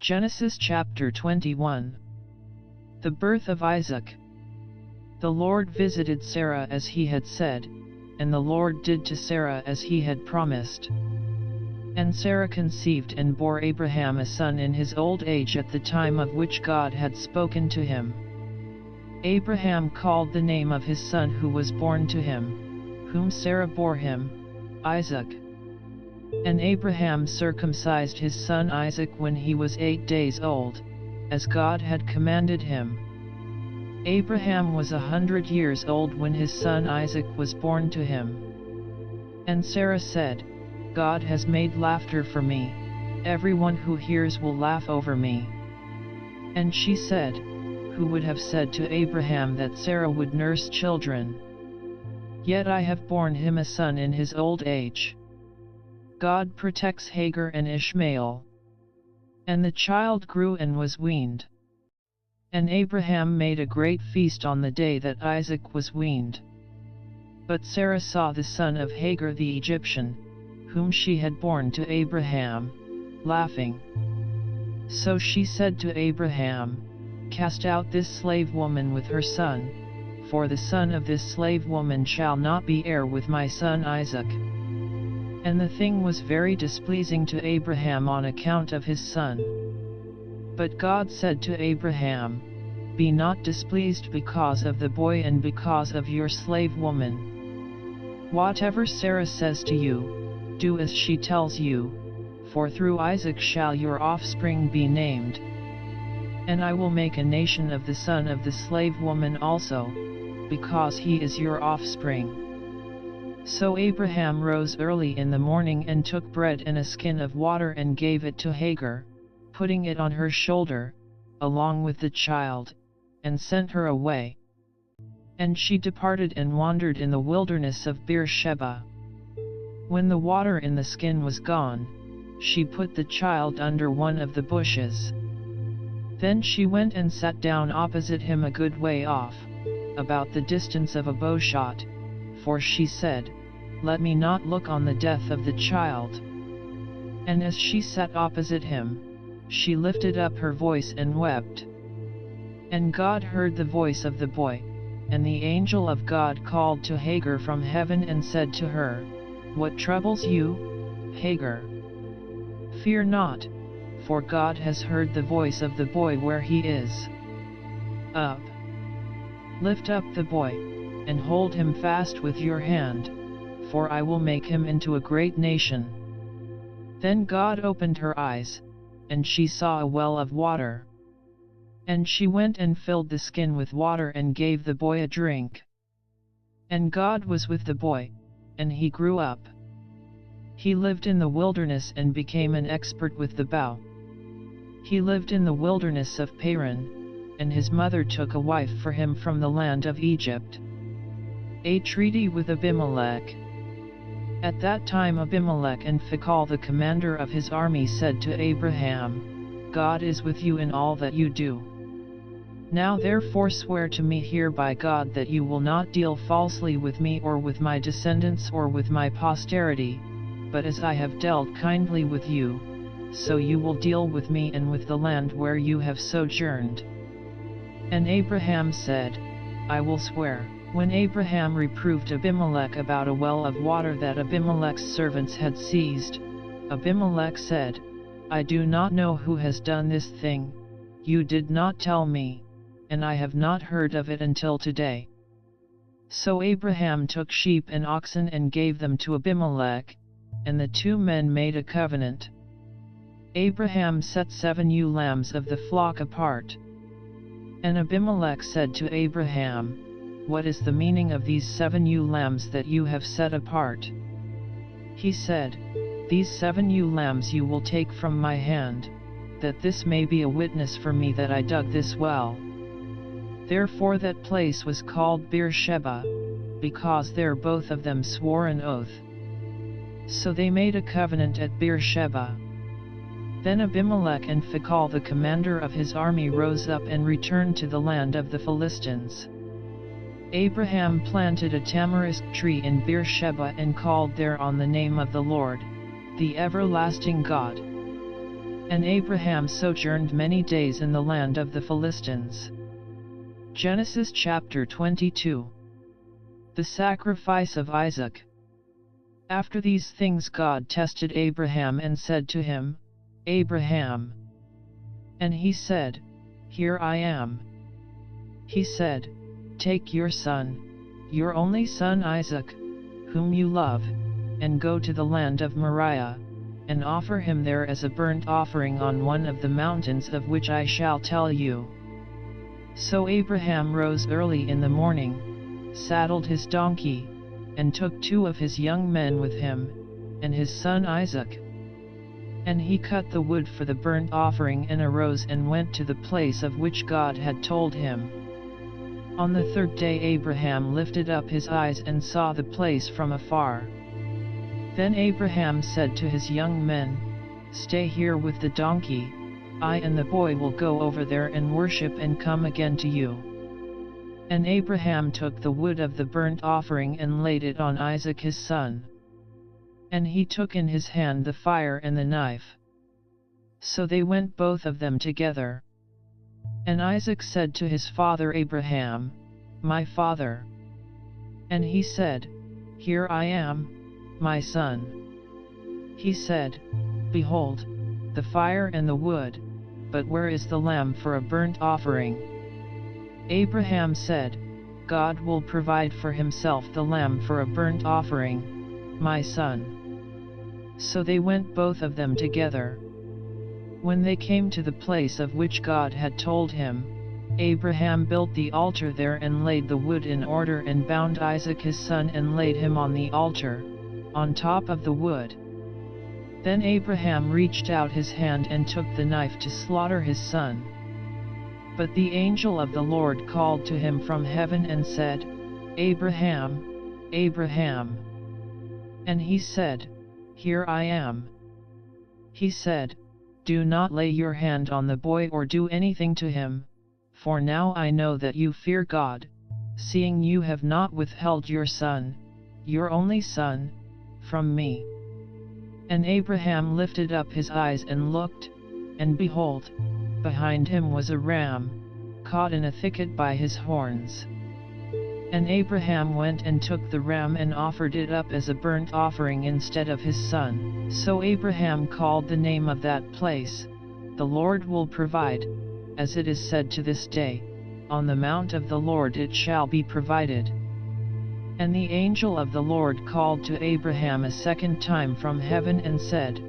Genesis chapter 21. The birth of Isaac. The Lord visited Sarah as he had said, and the Lord did to Sarah as he had promised. And Sarah conceived and bore Abraham a son in his old age at the time of which God had spoken to him. Abraham called the name of his son who was born to him, whom Sarah bore him, Isaac. And Abraham circumcised his son Isaac when he was 8 days old, as God had commanded him. Abraham was 100 years old when his son Isaac was born to him. And Sarah said, God has made laughter for me, everyone who hears will laugh over me. And she said, who would have said to Abraham that Sarah would nurse children? Yet I have borne him a son in his old age. God protects Hagar and Ishmael. And the child grew and was weaned. And Abraham made a great feast on the day that Isaac was weaned. But Sarah saw the son of Hagar the Egyptian, whom she had borne to Abraham, laughing. So she said to Abraham, Cast out this slave woman with her son, for the son of this slave woman shall not be heir with my son Isaac. And the thing was very displeasing to Abraham on account of his son. But God said to Abraham, Be not displeased because of the boy and because of your slave woman. Whatever Sarah says to you, do as she tells you, for through Isaac shall your offspring be named. And I will make a nation of the son of the slave woman also, because he is your offspring. So Abraham rose early in the morning and took bread and a skin of water and gave it to Hagar, putting it on her shoulder, along with the child, and sent her away. And she departed and wandered in the wilderness of Beersheba. When the water in the skin was gone, she put the child under one of the bushes. Then she went and sat down opposite him a good way off, about the distance of a bowshot, for she said, Let me not look on the death of the child. And as she sat opposite him, she lifted up her voice and wept. And God heard the voice of the boy, and the angel of God called to Hagar from heaven and said to her, What troubles you, Hagar? Fear not, for God has heard the voice of the boy where he is. Up. Lift up the boy, and hold him fast with your hand, for I will make him into a great nation. Then God opened her eyes, and she saw a well of water. And she went and filled the skin with water and gave the boy a drink. And God was with the boy, and he grew up. He lived in the wilderness and became an expert with the bow. He lived in the wilderness of Paran, and his mother took a wife for him from the land of Egypt. A treaty with Abimelech. At that time Abimelech and Phicol the commander of his army said to Abraham, God is with you in all that you do. Now therefore swear to me here by God that you will not deal falsely with me or with my descendants or with my posterity, but as I have dealt kindly with you, so you will deal with me and with the land where you have sojourned. And Abraham said, I will swear. When Abraham reproved Abimelech about a well of water that Abimelech's servants had seized, Abimelech said, I do not know who has done this thing, you did not tell me, and I have not heard of it until today. So Abraham took sheep and oxen and gave them to Abimelech, and the two men made a covenant. Abraham set 7 ewe lambs of the flock apart. And Abimelech said to Abraham, What is the meaning of these 7 ewe lambs that you have set apart? He said, These 7 ewe lambs you will take from my hand, that this may be a witness for me that I dug this well. Therefore that place was called Beersheba, because there both of them swore an oath. So they made a covenant at Beersheba. Then Abimelech and Phicol the commander of his army rose up and returned to the land of the Philistines. Abraham planted a tamarisk tree in Beersheba and called there on the name of the Lord, the everlasting God. And Abraham sojourned many days in the land of the Philistines. Genesis chapter 22. The sacrifice of Isaac. After these things God tested Abraham and said to him, Abraham. And he said, Here I am. He said, Take your son, your only son Isaac, whom you love, and go to the land of Moriah, and offer him there as a burnt offering on one of the mountains of which I shall tell you. So Abraham rose early in the morning, saddled his donkey, and took 2 of his young men with him, and his son Isaac. And he cut the wood for the burnt offering and arose and went to the place of which God had told him. On the 3rd day Abraham lifted up his eyes and saw the place from afar. Then Abraham said to his young men, Stay here with the donkey, I and the boy will go over there and worship and come again to you. And Abraham took the wood of the burnt offering and laid it on Isaac his son. And he took in his hand the fire and the knife. So they went both of them together. And Isaac said to his father Abraham, My father. And he said, Here I am, my son. He said, Behold, the fire and the wood, but where is the lamb for a burnt offering? Abraham said, God will provide for himself the lamb for a burnt offering, my son. So they went both of them together. When they came to the place of which God had told him, Abraham built the altar there and laid the wood in order and bound Isaac his son and laid him on the altar, on top of the wood. Then Abraham reached out his hand and took the knife to slaughter his son. But the angel of the Lord called to him from heaven and said, Abraham, Abraham. And he said, Here I am. He said, Do not lay your hand on the boy or do anything to him, for now I know that you fear God, seeing you have not withheld your son, your only son, from me. And Abraham lifted up his eyes and looked, and behold, behind him was a ram, caught in a thicket by his horns. And Abraham went and took the ram and offered it up as a burnt offering instead of his son. So Abraham called the name of that place, The Lord will provide, as it is said to this day, On the mount of the Lord it shall be provided. And the angel of the Lord called to Abraham a second time from heaven and said,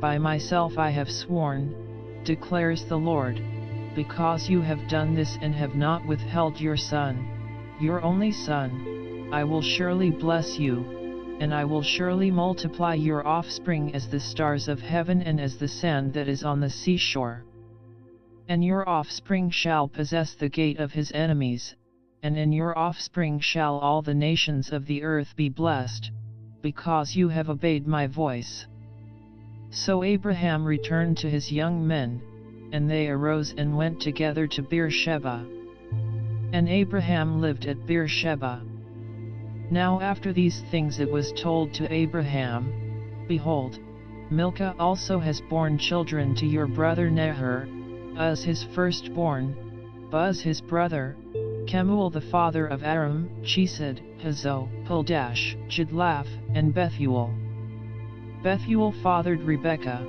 By myself I have sworn, declares the Lord, because you have done this and have not withheld your son, your only son, I will surely bless you, and I will surely multiply your offspring as the stars of heaven and as the sand that is on the seashore. And your offspring shall possess the gate of his enemies, and in your offspring shall all the nations of the earth be blessed, because you have obeyed my voice. So Abraham returned to his young men, and they arose and went together to Beersheba. And Abraham lived at Beersheba. Now after these things it was told to Abraham, Behold, Milcah also has borne children to your brother Nahor, Uz his firstborn, Buz his brother, Kemuel the father of Aram, Chesed, Hazo, Pildash, Jidlaph, and Bethuel. Bethuel fathered Rebekah.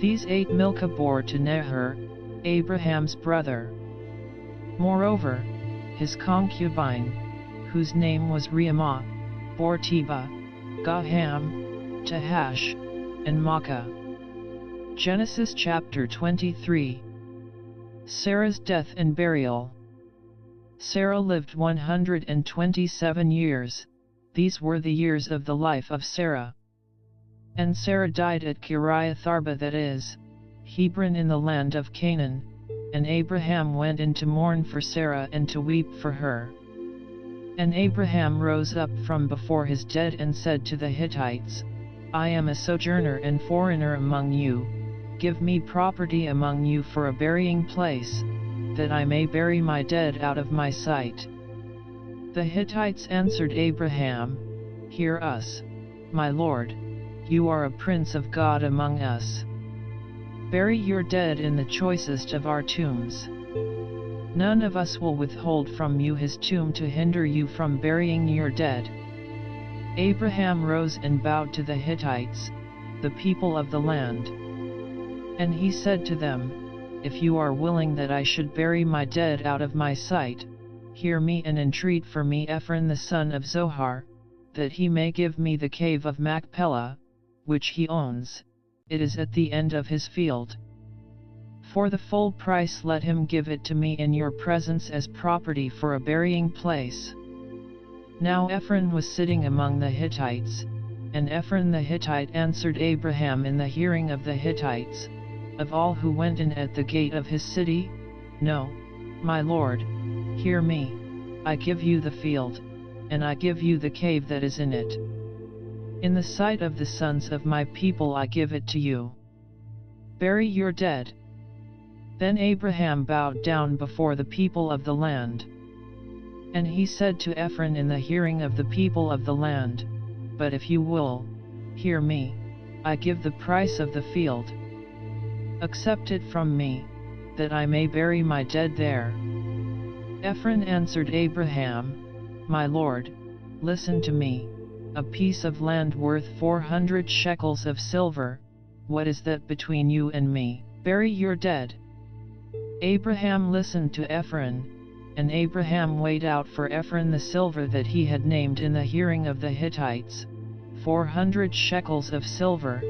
These 8 Milcah bore to Nahor, Abraham's brother. Moreover, his concubine, whose name was Reumah, bore Teba, Gaham, Tahash, and Maachah. Genesis chapter 23. Sarah's death and burial. Sarah lived 127 years, these were the years of the life of Sarah. And Sarah died at Kiriath-arba, that is, Hebron in the land of Canaan, and Abraham went in to mourn for Sarah and to weep for her. And Abraham rose up from before his dead and said to the Hittites, I am a sojourner and foreigner among you, give me property among you for a burying place, that I may bury my dead out of my sight. The Hittites answered Abraham, Hear us, my lord, you are a prince of God among us. Bury your dead in the choicest of our tombs. None of us will withhold from you his tomb to hinder you from burying your dead." Abraham rose and bowed to the Hittites, the people of the land. And he said to them, "If you are willing that I should bury my dead out of my sight, hear me and entreat for me Ephron the son of Zohar, that he may give me the cave of Machpelah, which he owns. It is at the end of his field. For the full price let him give it to me in your presence as property for a burying place." Now Ephron was sitting among the Hittites, and Ephron the Hittite answered Abraham in the hearing of the Hittites, "Of all who went in at the gate of his city? No, my lord, hear me, I give you the field, and I give you the cave that is in it. In the sight of the sons of my people I give it to you. Bury your dead." Then Abraham bowed down before the people of the land. And he said to Ephron in the hearing of the people of the land, "But if you will, hear me, I give the price of the field. Accept it from me, that I may bury my dead there." Ephron answered Abraham, "My lord, listen to me, a piece of land worth 400 shekels of silver, what is that between you and me? Bury your dead." Abraham listened to Ephron, and Abraham weighed out for Ephron the silver that he had named in the hearing of the Hittites, 400 shekels of silver,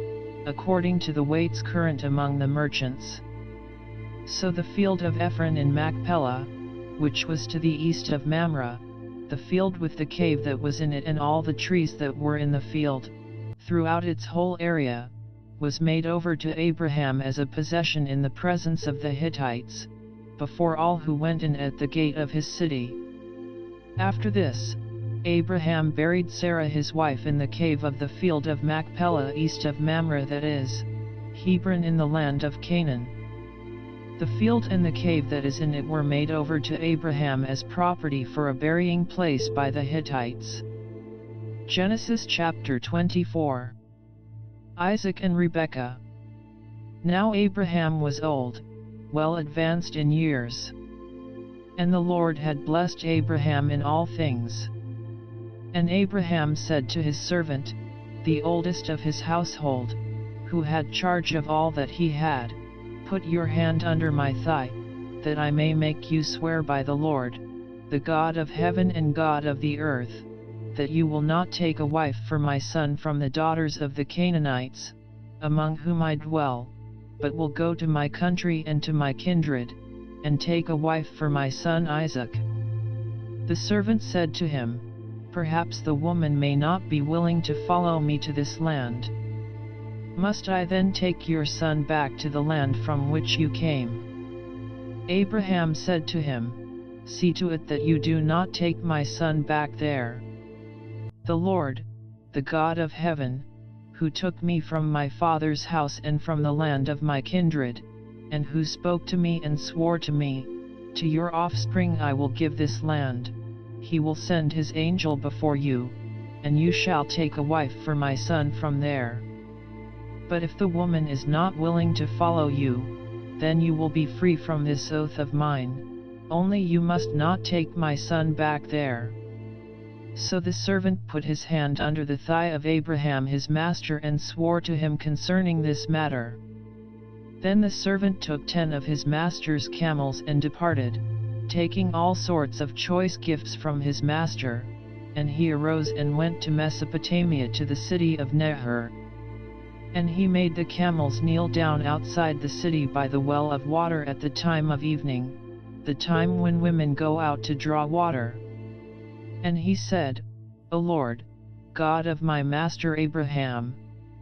according to the weights current among the merchants. So the field of Ephron in Machpelah, which was to the east of Mamre, the field with the cave that was in it and all the trees that were in the field, throughout its whole area, was made over to Abraham as a possession in the presence of the Hittites, before all who went in at the gate of his city. After this, Abraham buried Sarah his wife in the cave of the field of Machpelah east of Mamre, that is, Hebron in the land of Canaan. The field and the cave that is in it were made over to Abraham as property for a burying place by the Hittites. Genesis chapter 24. Isaac and Rebekah. Now Abraham was old, well advanced in years. And the Lord had blessed Abraham in all things. And Abraham said to his servant, the oldest of his household, who had charge of all that he had, "Put your hand under my thigh, that I may make you swear by the Lord, the God of heaven and God of the earth, that you will not take a wife for my son from the daughters of the Canaanites, among whom I dwell, but will go to my country and to my kindred, and take a wife for my son Isaac." The servant said to him, "Perhaps the woman may not be willing to follow me to this land. Must I then take your son back to the land from which you came?" Abraham said to him, "See to it that you do not take my son back there. The Lord, the God of heaven, who took me from my father's house and from the land of my kindred, and who spoke to me and swore to me, 'To your offspring I will give this land,' he will send his angel before you, and you shall take a wife for my son from there. But if the woman is not willing to follow you, then you will be free from this oath of mine, only you must not take my son back there." So the servant put his hand under the thigh of Abraham his master and swore to him concerning this matter. Then the servant took 10 of his master's camels and departed, taking all sorts of choice gifts from his master, and he arose and went to Mesopotamia to the city of Nahor. And he made the camels kneel down outside the city by the well of water at the time of evening, the time when women go out to draw water. And he said, "O Lord, God of my master Abraham,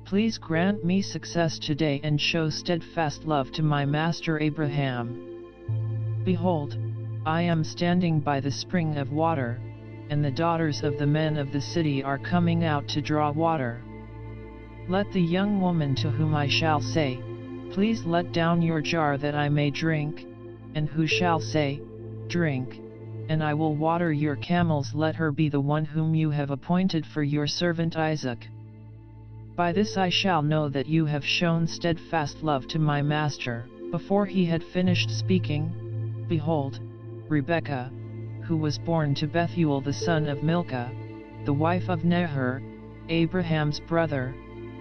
please grant me success today and show steadfast love to my master Abraham. Behold, I am standing by the spring of water, and the daughters of the men of the city are coming out to draw water. Let the young woman to whom I shall say, 'Please let down your jar that I may drink,' and who shall say, 'Drink, and I will water your camels,' let her be the one whom you have appointed for your servant Isaac." By this I shall know that you have shown steadfast love to my master." Before he had finished speaking, behold, Rebekah, who was born to Bethuel the son of Milcah, the wife of Nahor, Abraham's brother,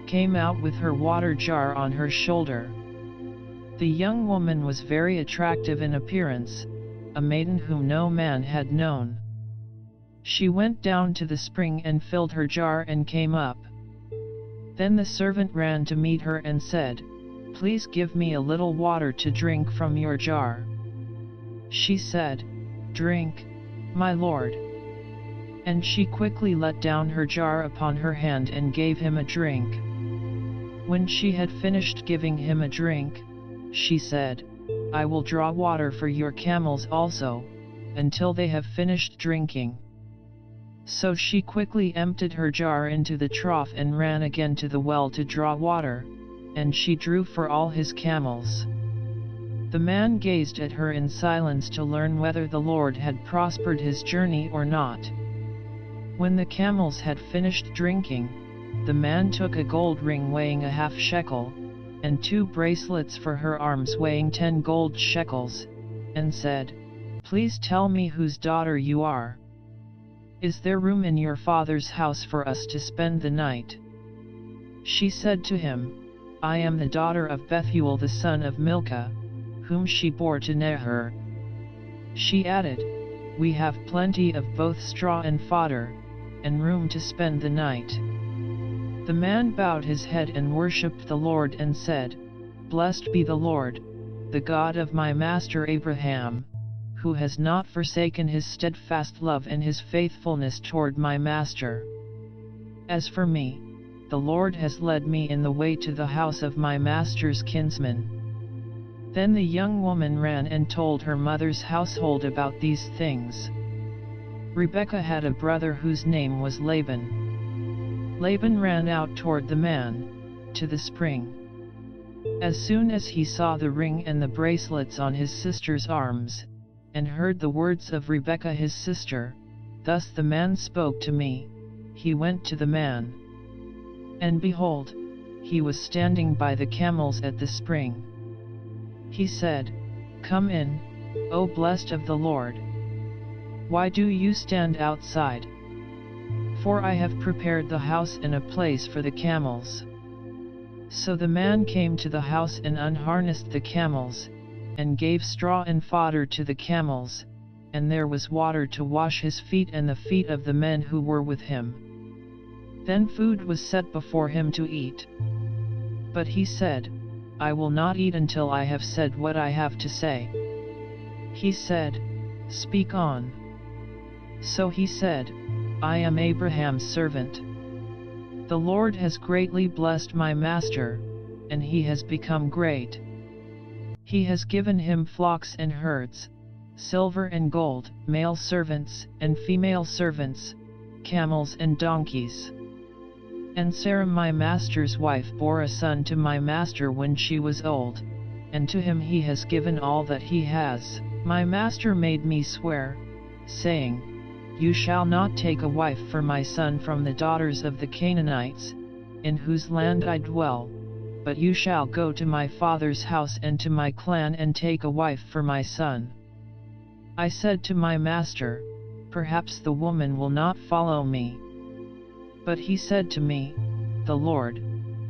came out with her water jar on her shoulder. The young woman was very attractive in appearance, a maiden whom no man had known. She went down to the spring and filled her jar and came up. Then the servant ran to meet her and said, "Please give me a little water to drink from your jar." She said, "Drink, my lord." And she quickly let down her jar upon her hand and gave him a drink. When she had finished giving him a drink, she said, "I will draw water for your camels also, until they have finished drinking." So she quickly emptied her jar into the trough and ran again to the well to draw water, and she drew for all his camels. The man gazed at her in silence to learn whether the Lord had prospered his journey or not. When the camels had finished drinking, the man took a gold ring weighing a half shekel, and 2 bracelets for her arms weighing 10 gold shekels, and said, "Please tell me whose daughter you are. Is there room in your father's house for us to spend the night?" She said to him, "I am the daughter of Bethuel the son of Milcah, whom she bore to Nahor." She added, "We have plenty of both straw and fodder, and room to spend the night." The man bowed his head and worshipped the Lord and said, "Blessed be the Lord, the God of my master Abraham, who has not forsaken his steadfast love and his faithfulness toward my master. As for me, the Lord has led me in the way to the house of my master's kinsman." Then the young woman ran and told her mother's household about these things. Rebekah had a brother whose name was Laban. Laban ran out toward the man, to the spring. As soon as he saw the ring and the bracelets on his sister's arms, and heard the words of Rebekah his sister, "Thus the man spoke to me," he went to the man. And behold, he was standing by the camels at the spring. He said, "Come in, O blessed of the Lord. Why do you stand outside? For I have prepared the house and a place for the camels." So the man came to the house and unharnessed the camels, and gave straw and fodder to the camels, and there was water to wash his feet and the feet of the men who were with him. Then food was set before him to eat. But he said, "I will not eat until I have said what I have to say." He said, "Speak on." So he said, "I am Abraham's servant. The Lord has greatly blessed my master, and he has become great. He has given him flocks and herds, silver and gold, male servants and female servants, camels and donkeys. And Sarah my master's wife bore a son to my master when she was old, and to him he has given all that he has. My master made me swear, saying, 'You shall not take a wife for my son from the daughters of the Canaanites, in whose land I dwell, but you shall go to my father's house and to my clan and take a wife for my son.' I said to my master, 'Perhaps the woman will not follow me.' But he said to me, 'The Lord,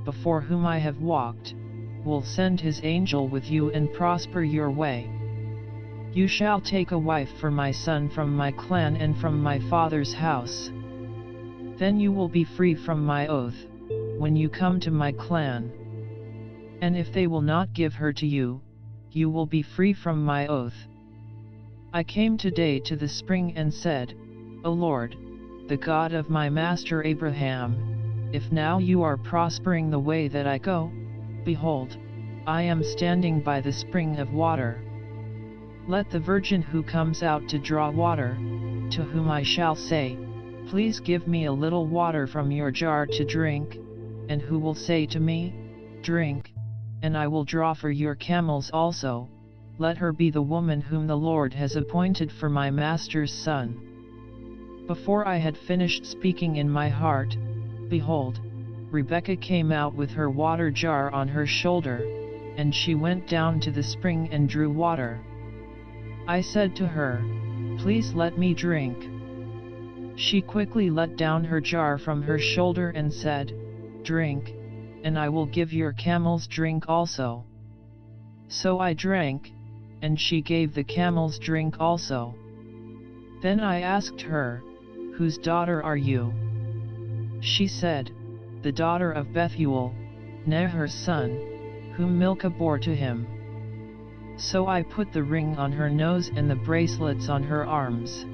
before whom I have walked, will send his angel with you and prosper your way. You shall take a wife for my son from my clan and from my father's house. Then you will be free from my oath, when you come to my clan. And if they will not give her to you, you will be free from my oath.' I came today to the spring and said, 'O Lord, the God of my master Abraham, if now you are prospering the way that I go, behold, I am standing by the spring of water. Let the virgin who comes out to draw water, to whom I shall say, Please give me a little water from your jar to drink, and who will say to me, Drink, and I will draw for your camels also, let her be the woman whom the Lord has appointed for my master's son.' Before I had finished speaking in my heart, behold, Rebekah came out with her water jar on her shoulder, and she went down to the spring and drew water. I said to her, "Please let me drink." She quickly let down her jar from her shoulder and said, "Drink, and I will give your camels drink also." So I drank, and she gave the camels drink also. Then I asked her, "Whose daughter are you?" She said, "The daughter of Bethuel, Nahor's son, whom Milcah bore to him." So I put the ring on her nose and the bracelets on her arms.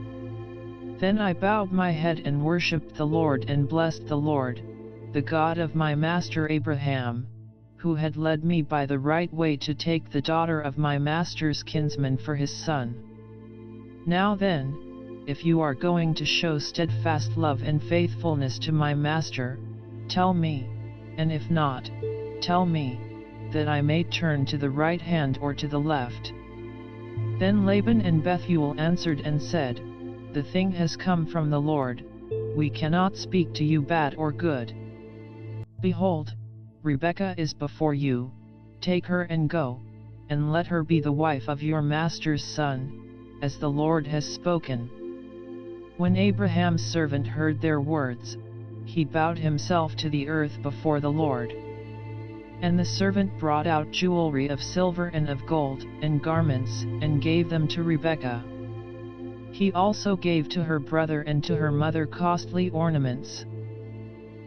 Then I bowed my head and worshipped the Lord and blessed the Lord, the God of my master Abraham, who had led me by the right way to take the daughter of my master's kinsman for his son. Now then, if you are going to show steadfast love and faithfulness to my master, tell me, and if not, tell me, that I may turn to the right hand or to the left." Then Laban and Bethuel answered and said, "The thing has come from the Lord, we cannot speak to you bad or good. Behold, Rebekah is before you, take her and go, and let her be the wife of your master's son, as the Lord has spoken." When Abraham's servant heard their words, he bowed himself to the earth before the Lord. And the servant brought out jewelry of silver and of gold, and garments, and gave them to Rebekah. He also gave to her brother and to her mother costly ornaments.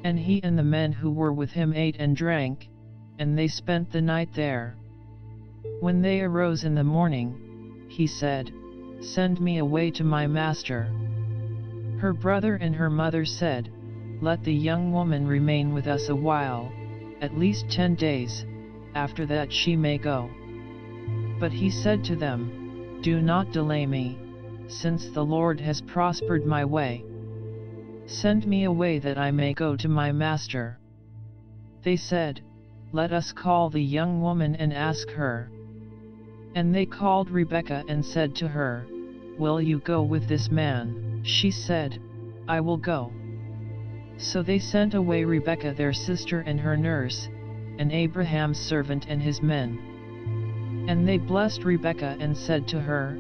And he and the men who were with him ate and drank, and they spent the night there. When they arose in the morning, he said, "Send me away to my master." Her brother and her mother said, "Let the young woman remain with us a while, at least 10 days, after that she may go." But he said to them, "Do not delay me, since the Lord has prospered my way. Send me away that I may go to my master." They said, "Let us call the young woman and ask her." And they called Rebekah and said to her, "Will you go with this man?" She said, "I will go." So they sent away Rebekah their sister and her nurse, and Abraham's servant and his men. And they blessed Rebekah and said to her,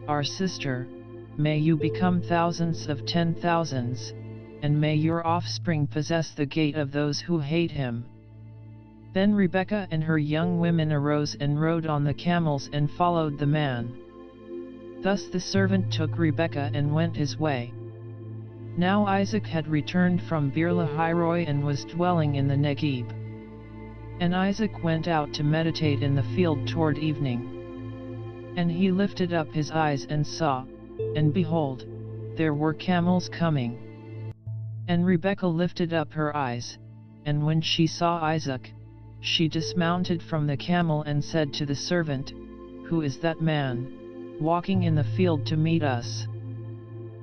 "Our sister, may you become thousands of 10,000s, and may your offspring possess the gate of those who hate him." Then Rebekah and her young women arose and rode on the camels and followed the man. Thus the servant took Rebekah and went his way. Now Isaac had returned from Beer-lahai-roi and was dwelling in the Negeb. And Isaac went out to meditate in the field toward evening. And he lifted up his eyes and saw, and behold, there were camels coming. And Rebekah lifted up her eyes, and when she saw Isaac, she dismounted from the camel and said to the servant, "Who is that man, walking in the field to meet us?"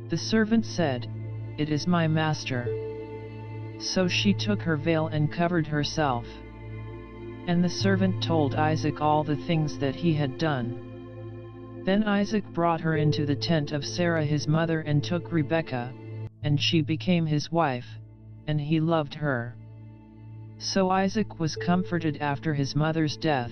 The servant said, "It is my master." So she took her veil and covered herself. And the servant told Isaac all the things that he had done. Then Isaac brought her into the tent of Sarah his mother and took Rebekah, and she became his wife, and he loved her. So Isaac was comforted after his mother's death.